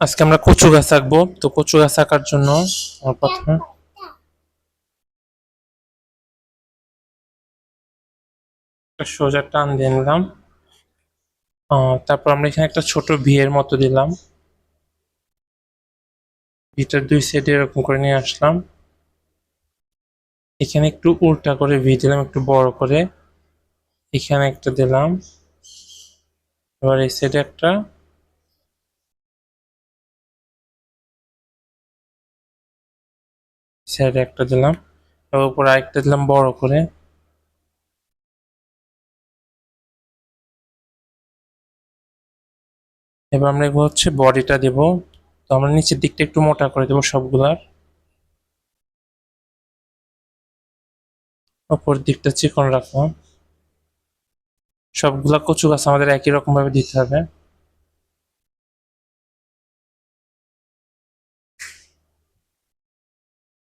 আজকে আমরা কচু গাছ আঁকবো। তো কচু গাছ আঁকার জন্য আমরা প্রথমে একটা সোজা টান দিয়ে নিলাম। তারপর আমরা এখানে একটা ছোট ভি এর মতো দিলাম। ভিটার দুই সাইডে এরকম করে নিয়ে আসলাম। এখানে একটু উল্টা করে ভি দিলাম, একটু বড় করে। এখানে একটা দিলাম। এবার এই সাইডে একটা, সাইডে একটা দিলাম। এবার উপরে আরেকটা দিলাম বড় করে। এবার আমরা এগুলো হচ্ছে বডিটা দেব। তো আমরা নিচের দিকটা একটু মোটা করে দেবো সবগুলার। উপর দিকটা চিকন রাখলাম। সবগুলা কচু গাছ আমাদের একই রকম ভাবে দিতে হবে।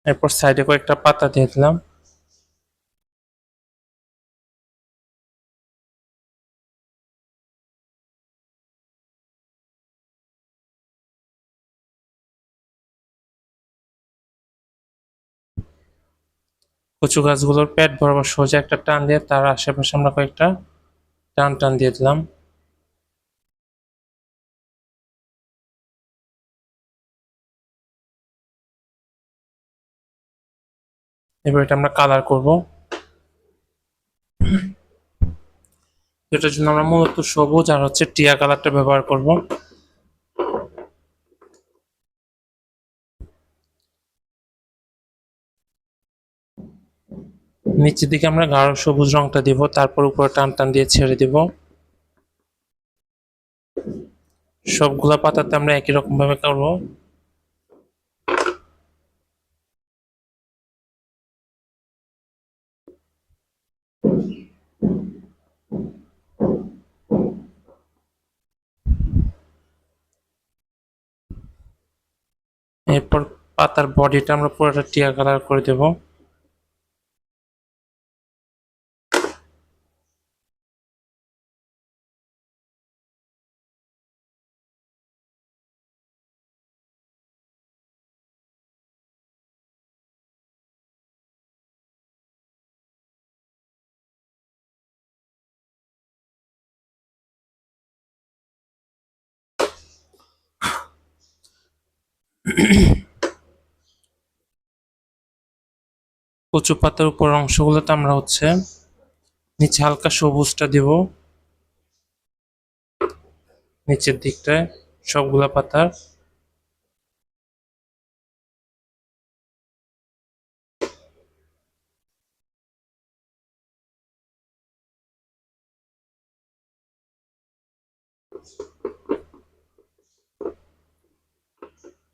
এরপর সাইডে কয়েকটা পাতা দিয়ে দিলাম। কচু গাছগুলোর পেট বরাবর সোজা একটা টান দিয়ে তার আশেপাশে আমরা কয়েকটা টান টান দিয়ে দিলাম। এবার এটা আমরা কালার করব। এটার জন্য আমরা মূলত সবুজ আর হচ্ছে টিয়া কালারটা ব্যবহার করব। নিচের দিকে আমরা গাঢ় সবুজ রংটা দিব, তারপর উপরে টান টান দিয়ে ছেড়ে দিব। সবগুলা পাতাতে আমরা একই রকম ভাবে করব। এরপর পাতার বডিটা আমরা পুরোটা টিয়া কালার করে দেব। কচু পাতার উপর অংশগুলোতে আমরা হচ্ছে নিচে হালকা সবুজটা দিব, নিচের দিকটায় সবগুলা পাতার।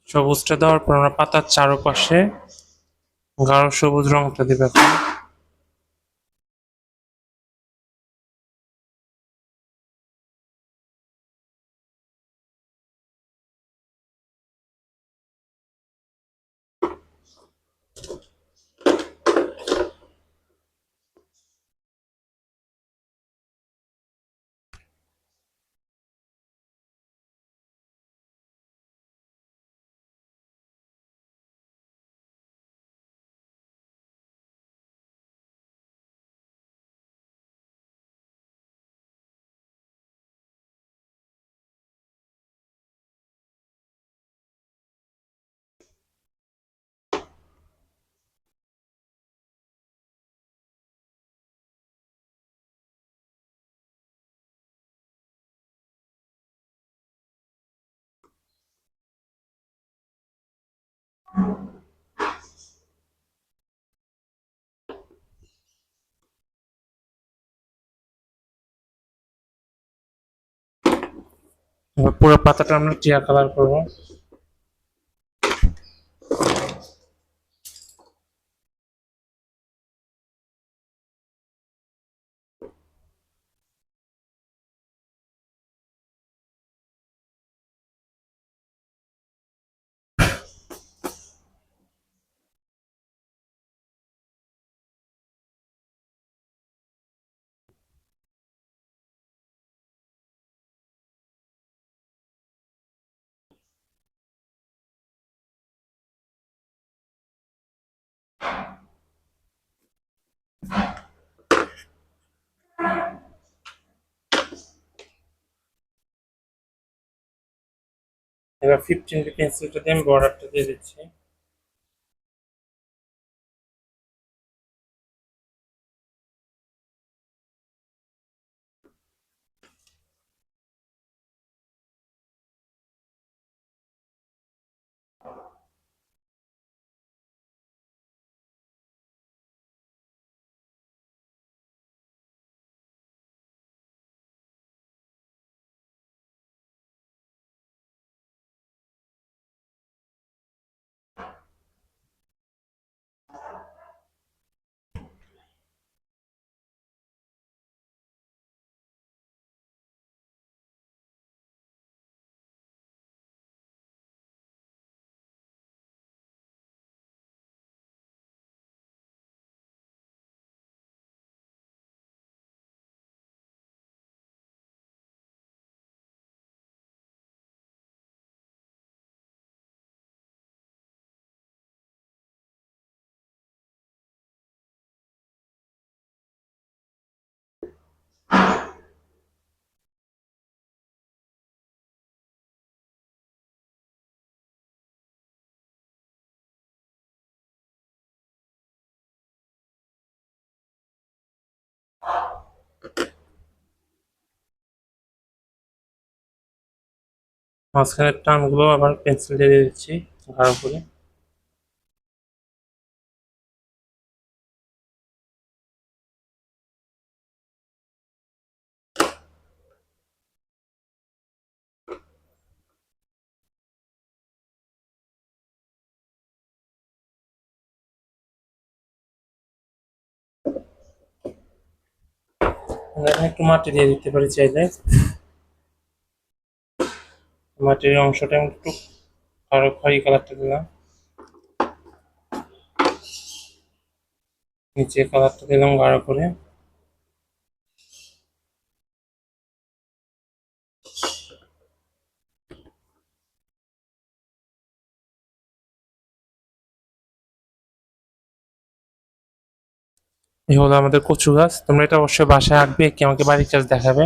সবুজটা দেওয়ার পর আমরা পাতার চারপাশে গাঢ় সবুজ রংটা দিব এখন। এবার পুরো পাতাটা আমরা টিয়া কালার করব। এবার 15 পেন্সিলটা দিয়ে আমি বর্ডারটা দিয়ে দিচ্ছি। মাঝখানের টানগুলো আবার পেন্সিল দিয়ে দিচ্ছি গাঢ় করে। এখানে একটু মাটি দিয়ে দিতে পারি চাইলে। মাটির অংশটা আমি একটু আরো খয়েরি কালারটা দিলাম, নিচে কালারটা দিলাম গাঢ় করে। এই হলো আমাদের কচু গাছ। তোমরা এটা অবশ্যই বাসায় আঁকবে, কি আমাকে বাড়ির কাজ দেখাবে।